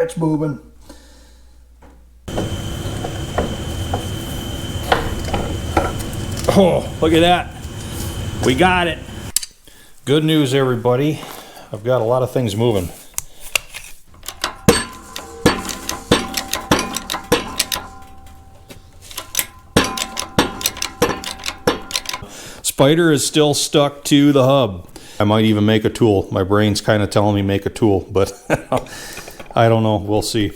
it's moving. Oh, look at that. We got it. Good news, everybody. I've got a lot of things moving. Spider is still stuck to the hub. I might even make a tool. My brain's kind of telling me make a tool, but I don't know. We'll see.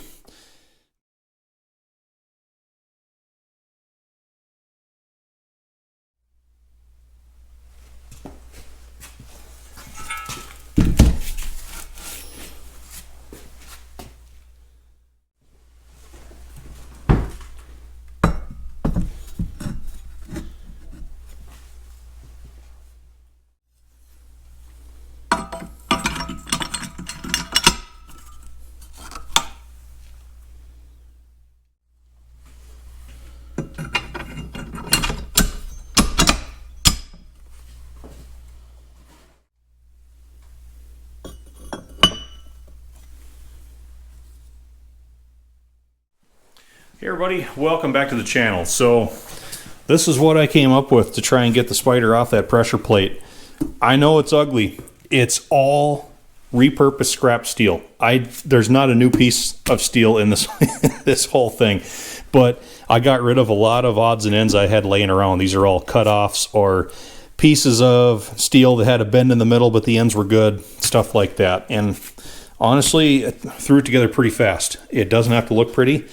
Hey everybody, welcome back to the channel. So this is what I came up with to try and get the spider off that pressure plate. I know it's ugly. It's all repurposed scrap steel. There's not a new piece of steel in this this whole thing, but I got rid of a lot of odds and ends I had laying around. These are all cut-offs or pieces of steel that had a bend in the middle, but the ends were good, stuff like that. And honestly, I threw it together pretty fast. It doesn't have to look pretty.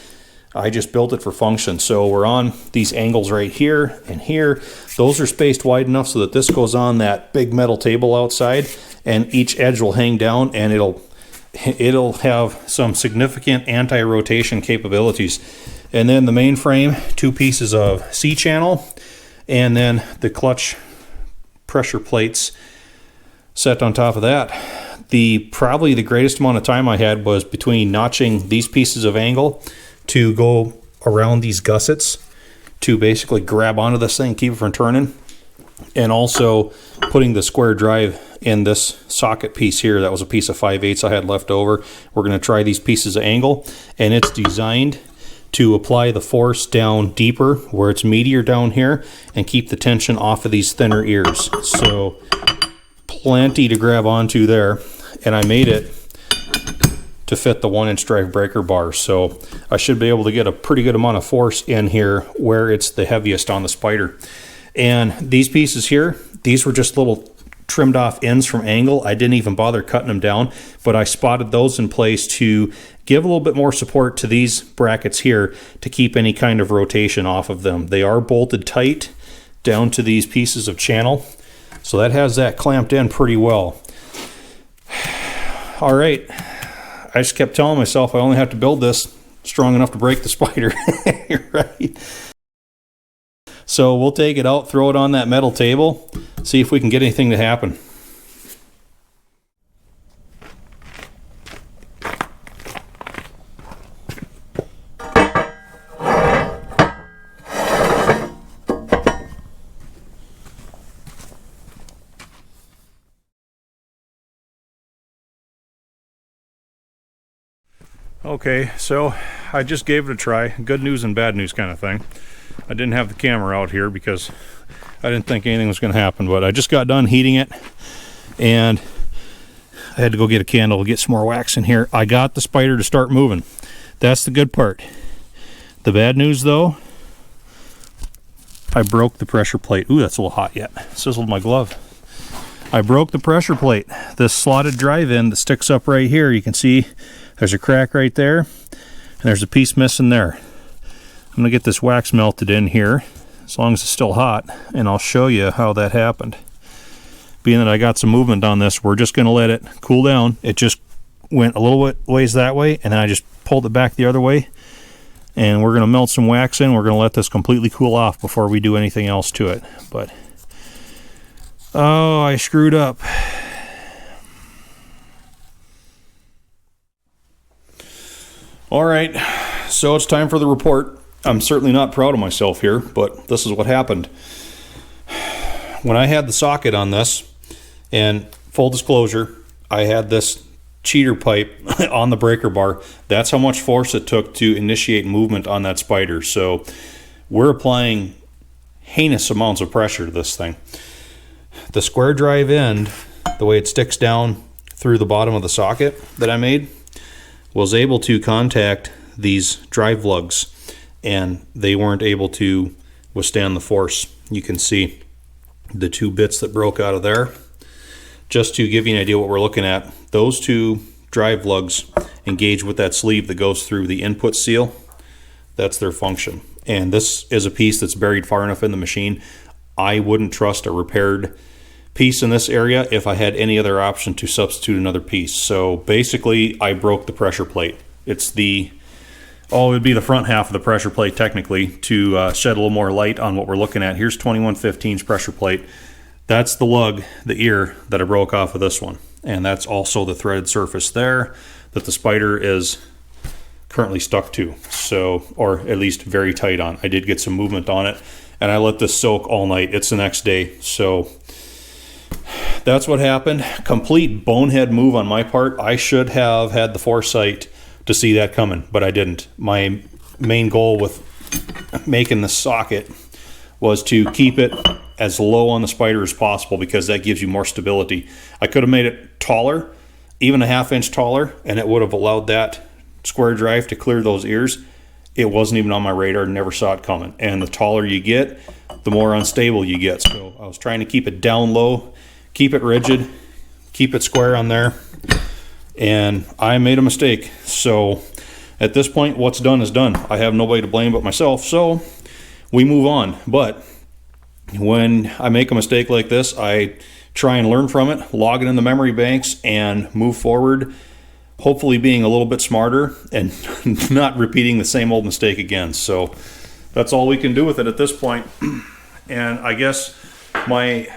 I just built it for function. So we're on these angles right here and here. Those are spaced wide enough so that this goes on that big metal table outside, and each edge will hang down, and it'll have some significant anti-rotation capabilities. And then the main frame, 2 pieces of C-channel, and then the clutch pressure plates set on top of that. Probably the greatest amount of time I had was between notching these pieces of angle to go around these gussets to basically grab onto this thing, keep it from turning, and also putting the square drive in this socket piece here. That was a piece of 5/8 I had left over. We're going to try these pieces of angle, and it's designed to apply the force down deeper where it's meatier down here and keep the tension off of these thinner ears. So plenty to grab onto there, and I made it to fit the 1-inch drive breaker bar. So I should be able to get a pretty good amount of force in here where it's the heaviest on the spider. And these pieces here, these were just little trimmed off ends from angle. I didn't even bother cutting them down, but I spotted those in place to give a little bit more support to these brackets here to keep any kind of rotation off of them. They are bolted tight down to these pieces of channel, so that has that clamped in pretty well. All right. I just kept telling myself I only have to build this strong enough to break the spider, right? So we'll take it out, throw it on that metal table, see if we can get anything to happen. Okay, so I just gave it a try. Good news and bad news kind of thing. I didn't have the camera out here because I didn't think anything was going to happen, but I just got done heating it, and I had to go get a candle to get some more wax in here. I got the spider to start moving. That's the good part. The bad news, though, I broke the pressure plate. Ooh, that's a little hot yet. Sizzled my glove. I broke the pressure plate. This slotted drive-in that sticks up right here, you can see there's a crack right there, and there's a piece missing there. I'm going to get this wax melted in here, as long as it's still hot, and I'll show you how that happened. Being that I got some movement on this, we're just going to let it cool down. It just went a little ways that way, and then I just pulled it back the other way, and we're going to melt some wax in. We're going to let this completely cool off before we do anything else to it. But, oh, I screwed up. All right, so it's time for the report. I'm certainly not proud of myself here, but this is what happened. When I had the socket on this, and full disclosure, I had this cheater pipe on the breaker bar. That's how much force it took to initiate movement on that spider. So we're applying heinous amounts of pressure to this thing. The square drive end, the way it sticks down through the bottom of the socket that I made, was able to contact these drive lugs, and they weren't able to withstand the force. You can see the two bits that broke out of there. Just to give you an idea what we're looking at, those two drive lugs engage with that sleeve that goes through the input seal. That's their function. And this is a piece that's buried far enough in the machine. I wouldn't trust a repaired piece in this area if I had any other option to substitute another piece. So basically, I broke the pressure plate. It's the, oh, it'd be the front half of the pressure plate technically, to shed a little more light on what we're looking at. Here's 2115's pressure plate. That's the lug, the ear, that I broke off of this one. And that's also the threaded surface there that the spider is currently stuck to. So, or at least very tight on. I did get some movement on it, and I let this soak all night. It's the next day. So that's what happened. Complete bonehead move on my part. I should have had the foresight to see that coming, but I didn't. My main goal with making the socket was to keep it as low on the spider as possible, because that gives you more stability. I could have made it taller, even a ½ inch taller, and it would have allowed that square drive to clear those ears. It wasn't even on my radar, never saw it coming. And the taller you get, the more unstable you get. So I was trying to keep it down low, keep it rigid, keep it square on there, and I made a mistake. So at this point, what's done is done. I have nobody to blame but myself, so we move on. But when I make a mistake like this, I try and learn from it, log it in the memory banks, and move forward, hopefully being a little bit smarter and not repeating the same old mistake again. So that's all we can do with it at this point. And I guess my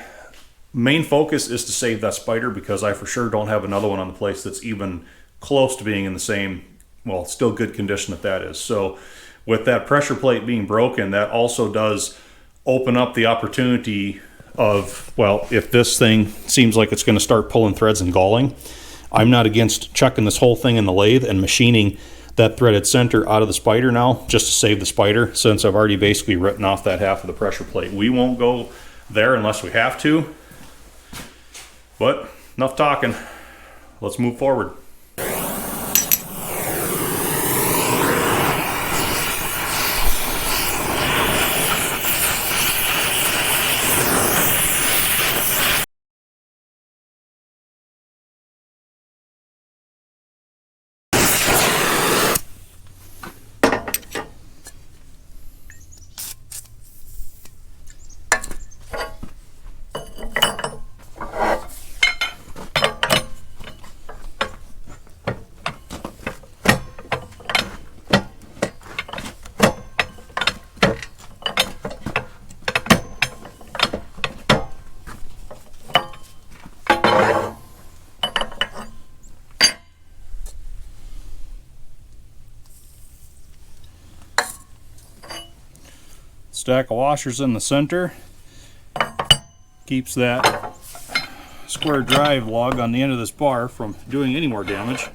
main focus is to save that spider, because I for sure don't have another one on the place that's even close to being in the same, well, still good condition that is. So with that pressure plate being broken, that also does open up the opportunity of, well, if this thing seems like it's going to start pulling threads and galling, I'm not against chucking this whole thing in the lathe and machining that threaded center out of the spider now, just to save the spider, since I've already basically written off that half of the pressure plate. We won't go there unless we have to, but enough talking. Let's move forward. Stack of washers in the center keeps that square drive lug on the end of this bar from doing any more damage.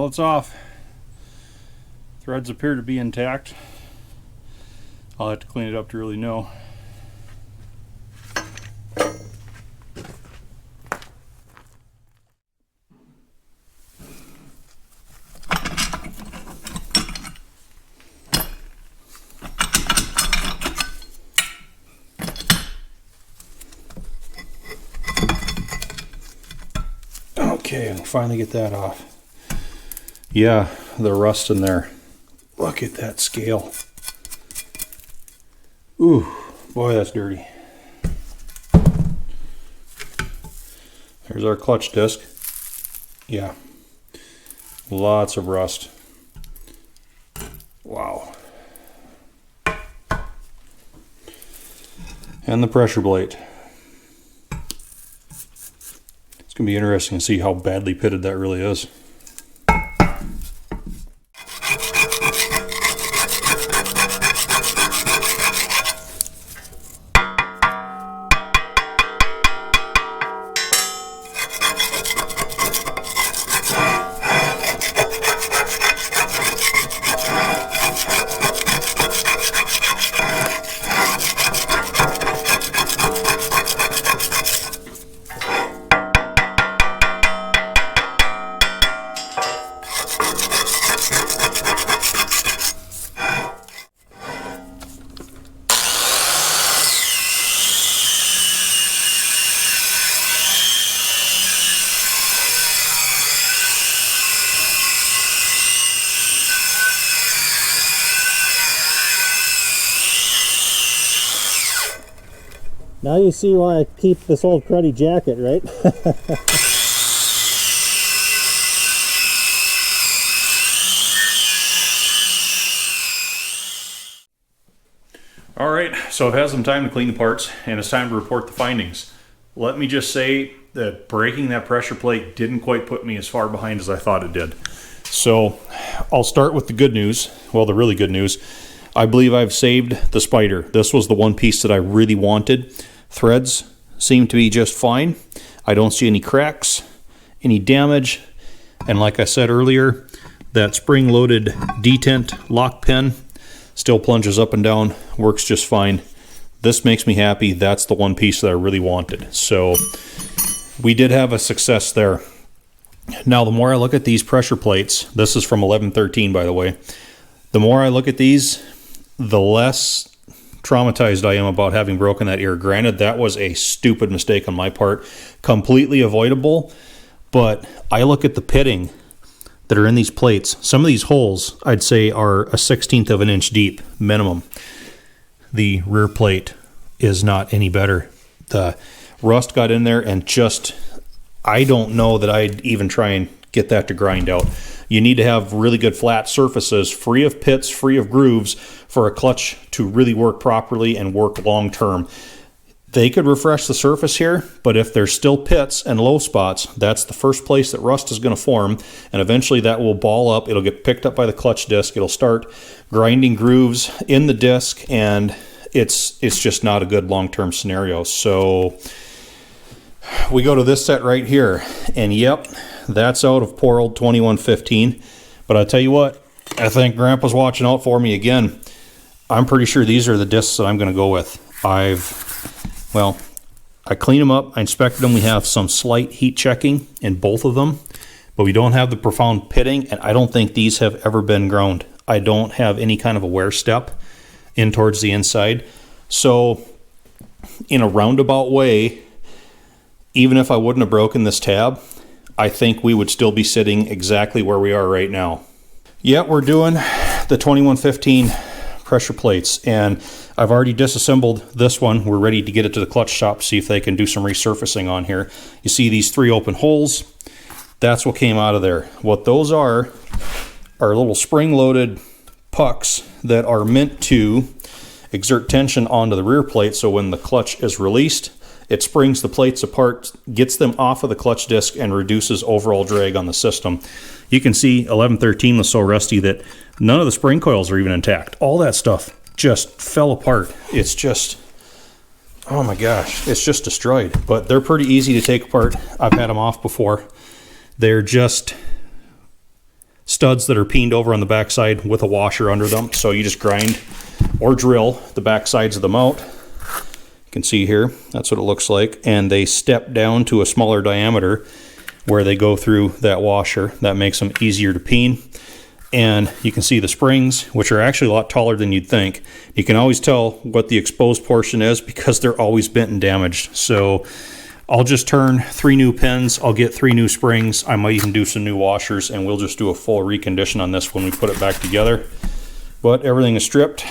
Well, it's off. Threads appear to be intact. I'll have to clean it up to really know. Okay, we'll finally get that off. Yeah, the rust in there. Look at that scale. Ooh, boy, that's dirty. There's our clutch disc. Yeah, lots of rust. Wow. And the pressure plate. It's going to be interesting to see how badly pitted that really is. Now you see why I keep this old cruddy jacket, right? Alright, so I've had some time to clean the parts and it's time to report the findings. Let me just say that breaking that pressure plate didn't quite put me as far behind as I thought it did. So I'll start with the good news, well, the really good news. I believe I've saved the spider. This was the one piece that I really wanted. Threads seem to be just fine. I don't see any cracks, any damage, and like I said earlier, that spring-loaded detent lock pin still plunges up and down, works just fine. This makes me happy. That's the one piece that I really wanted. So we did have a success there. Now, the more I look at these pressure plates, this is from 1113, by the way, the more I look at these, the less traumatized I am about having broken that ear. Granted, that was a stupid mistake on my part, completely avoidable, but I look at the pitting that are in these plates. Some of these holes, I'd say, are a 1/16 of an inch deep, minimum. The rear plate is not any better. The rust got in there and just, I don't know that I'd even try and get that to grind out. You need to have really good flat surfaces, free of pits, free of grooves, for a clutch to really work properly and work long term. They could refresh the surface here, but if there's still pits and low spots, that's the first place that rust is going to form, and eventually that will ball up. It'll get picked up by the clutch disc. It'll start grinding grooves in the disc, and it's just not a good long-term scenario. So we go to this set right here, and yep, that's out of poor old 2115. But I tell you what, I think Grandpa's watching out for me again. I'm pretty sure these are the discs that I'm going to go with. I cleaned them up, I inspected them. We have some slight heat checking in both of them, but we don't have the profound pitting, and I don't think these have ever been ground. I don't have any kind of a wear step in towards the inside. So in a roundabout way, even if I wouldn't have broken this tab, I think we would still be sitting exactly where we are right now. Yeah, we're doing the 2115 pressure plates, and I've already disassembled this one. We're ready to get it to the clutch shop, see if they can do some resurfacing on here. You see these 3 open holes? That's what came out of there. What those are little spring-loaded pucks that are meant to exert tension onto the rear plate, so when the clutch is released, it springs the plates apart, gets them off of the clutch disc, and reduces overall drag on the system. You can see 1113 was so rusty that none of the spring coils are even intact. All that stuff just fell apart. It's just, oh my gosh, it's just destroyed. But they're pretty easy to take apart. I've had them off before. They're just studs that are peened over on the backside with a washer under them. So you just grind or drill the back sides of them out. You can see here, that's what it looks like. And they step down to a smaller diameter where they go through that washer. That makes them easier to peen. And you can see the springs, which are actually a lot taller than you'd think. You can always tell what the exposed portion is because they're always bent and damaged. So I'll just turn 3 new pins. I'll get 3 new springs. I might even do some new washers, and we'll just do a full recondition on this when we put it back together. But everything is stripped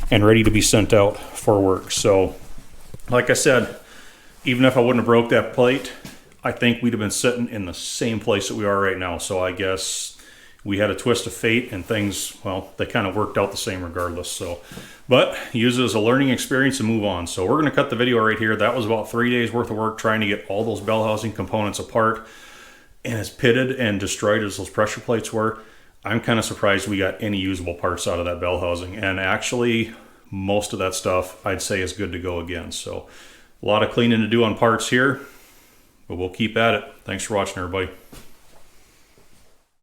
and ready to be sent out for work. So like I said, even if I wouldn't have broke that plate, I think we'd have been sitting in the same place that we are right now. So I guess we had a twist of fate, and things, well, they kind of worked out the same regardless. So, but use it as a learning experience and move on. So we're going to cut the video right here. That was about 3 days worth of work trying to get all those bell housing components apart. And as pitted and destroyed as those pressure plates were, I'm kind of surprised we got any usable parts out of that bell housing. And actually, most of that stuff I'd say is good to go again. So a lot of cleaning to do on parts here, but we'll keep at it. Thanks for watching, everybody.